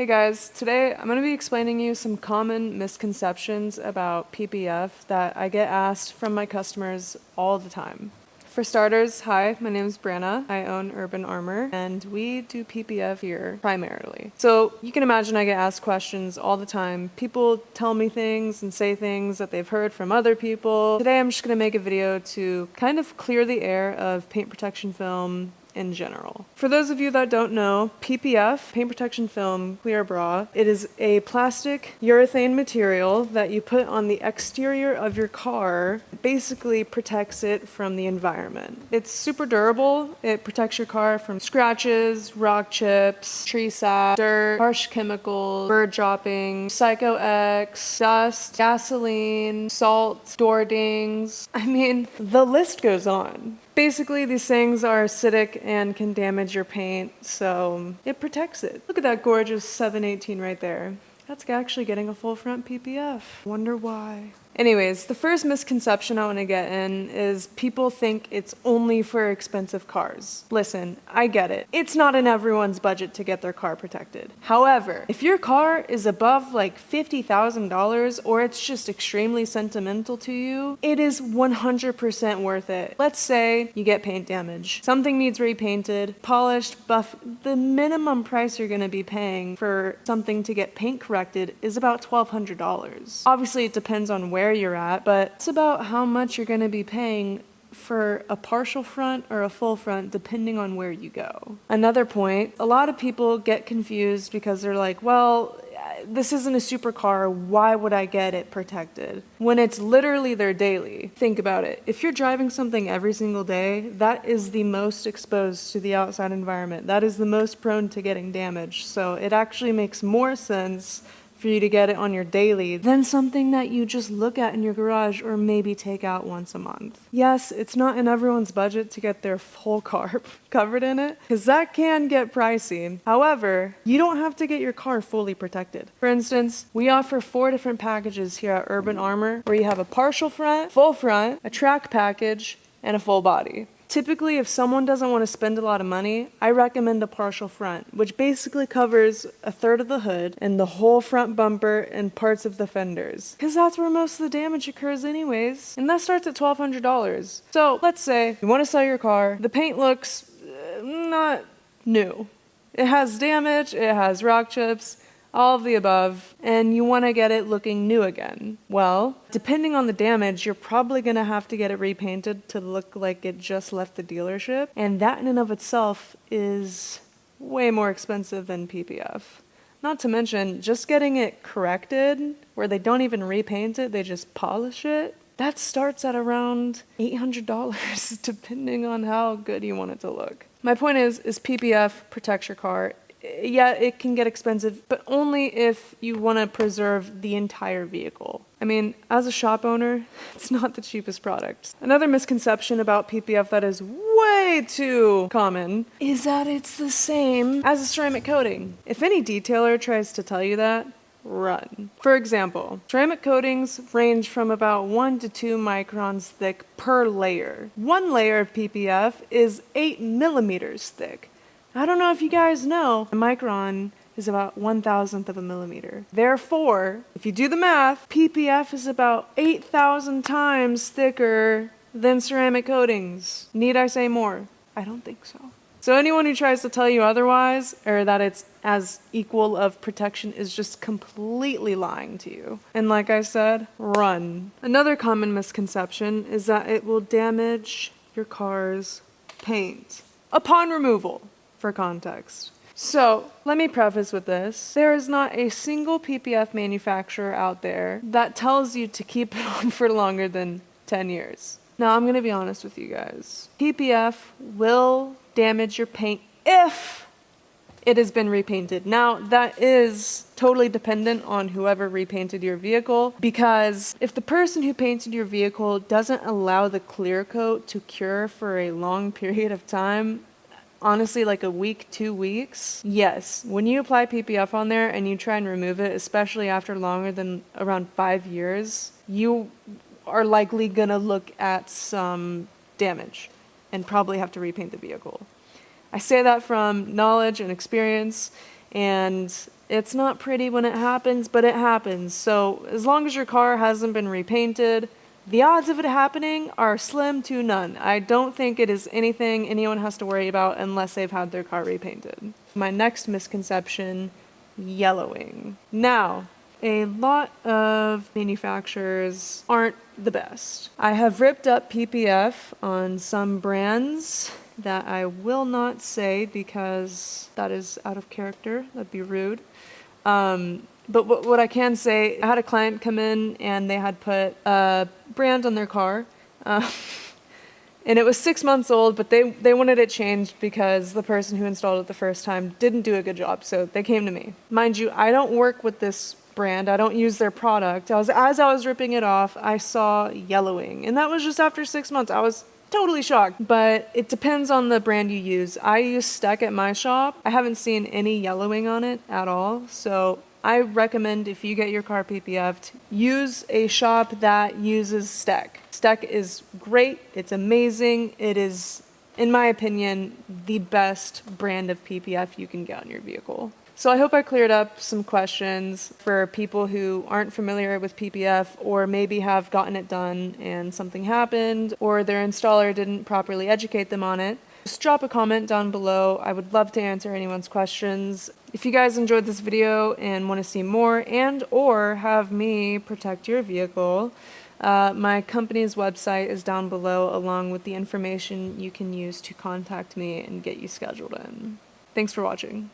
Hey guys, today I'm going to be explaining you some common misconceptions about PPF that I get asked from my customers all the time. For starters, hi, my name is Brianna. I own Urban Armor and we do PPF here primarily. So you can imagine I get asked questions all the time. People tell me things and say things that they've heard from other people. Today I'm just going to make a video to kind of clear the air of paint protection film in general. For those of you that don't know, PPF, paint protection film clear bra, it is a plastic urethane material that you put on the exterior of your car. It basically protects it from the environment. It's super durable. It protects your car from scratches, rock chips, tree sap, dirt, harsh chemicals, bird dropping, Psycho X, dust, gasoline, salt, door dings. I mean, the list goes on. Basically, these things are acidic and can damage your paint, so it protects it. Look at that gorgeous 718 right there. That's actually getting a full front PPF. Wonder why. Anyways, the first misconception I want to get in is people think it's only for expensive cars. Listen, I get it. It's not in everyone's budget to get their car protected. However, if your car is above like $50,000 or it's just extremely sentimental to you, it is 100% worth it. Let's say you get paint damage. Something needs repainted, polished, buff. The minimum price you're going to be paying for something to get paint corrected is about $1,200. Obviously, it depends on where you're at, but it's about how much you're going to be paying for a partial front or a full front depending on where you go. Another point, a lot of people get confused because they're like, well, this isn't a supercar, why would I get it protected? When it's literally their daily. Think about it. If you're driving something every single day, that is the most exposed to the outside environment. That is the most prone to getting damaged. So it actually makes more sense for you to get it on your daily than something that you just look at in your garage or maybe take out once a month. Yes, it's not in everyone's budget to get their full car covered in it, because that can get pricey. However, you don't have to get your car fully protected. For instance, we offer 4 different packages here at Urban Armor, where you have a partial front, full front, a track package, and a full body. Typically, if someone doesn't want to spend a lot of money, I recommend a partial front, which basically covers a third of the hood and the whole front bumper and parts of the fenders. Because that's where most of the damage occurs anyways. And that starts at $1,200. So let's say you want to sell your car, the paint looks not new. It has damage, it has rock chips, all of the above, and you want to get it looking new again. Well, depending on the damage, you're probably going to have to get it repainted to look like it just left the dealership, and that in and of itself is way more expensive than PPF. Not to mention, just getting it corrected, where they don't even repaint it, they just polish it, that starts at around $800, depending on how good you want it to look. My point is PPF protects your car. Yeah, it can get expensive, but only if you want to preserve the entire vehicle. I mean, as a shop owner, it's not the cheapest product. Another misconception about PPF that is way too common is that it's the same as a ceramic coating. If any detailer tries to tell you that, run. For example, ceramic coatings range from about 1 to 2 microns thick per layer. One layer of PPF is 8 millimeters thick. I don't know if you guys know, a micron is about 1,000th of a millimeter. Therefore, if you do the math, PPF is about 8,000 times thicker than ceramic coatings. Need I say more? I don't think so. So anyone who tries to tell you otherwise, or that it's as equal of protection, is just completely lying to you. And like I said, run. Another common misconception is that it will damage your car's paint upon removal. For context. So, let me preface with this. There is not a single PPF manufacturer out there that tells you to keep it on for longer than 10 years. Now, I'm going to be honest with you guys. PPF will damage your paint if it has been repainted. Now, that is totally dependent on whoever repainted your vehicle, because if the person who painted your vehicle doesn't allow the clear coat to cure for a long period of time, honestly, like a week, 2 weeks, yes, when you apply PPF on there and you try and remove it, especially after longer than around 5 years, you are likely gonna look at some damage and probably have to repaint the vehicle. I say that from knowledge and experience, and It's not pretty when it happens, but it happens. So as long as your car hasn't been repainted, the odds of it happening are slim to none. I don't think it is anything anyone has to worry about unless they've had their car repainted. My next misconception, yellowing. Now, a lot of manufacturers aren't the best. I have ripped up PPF on some brands that I will not say because that is out of character. That'd be rude. But what I can say, I had a client come in and they had put a brand on their car. And it was 6 months old, but they wanted it changed because the person who installed it the first time didn't do a good job. So they came to me. Mind you, I don't work with this brand. I don't use their product. As I was ripping it off, I saw yellowing. And that was just after 6 months. I was totally shocked. But it depends on the brand you use. I use Steck at my shop. I haven't seen any yellowing on it at all. So I recommend if you get your car PPF'd, use a shop that uses Steck. Steck is great. It's amazing. It is, in my opinion, the best brand of PPF you can get on your vehicle. So I hope I cleared up some questions for people who aren't familiar with PPF or maybe have gotten it done and something happened or their installer didn't properly educate them on it. Just drop a comment down below. I would love to answer anyone's questions. If you guys enjoyed this video and want to see more and or have me protect your vehicle, my company's website is down below along with the information you can use to contact me and get you scheduled in. Thanks for watching.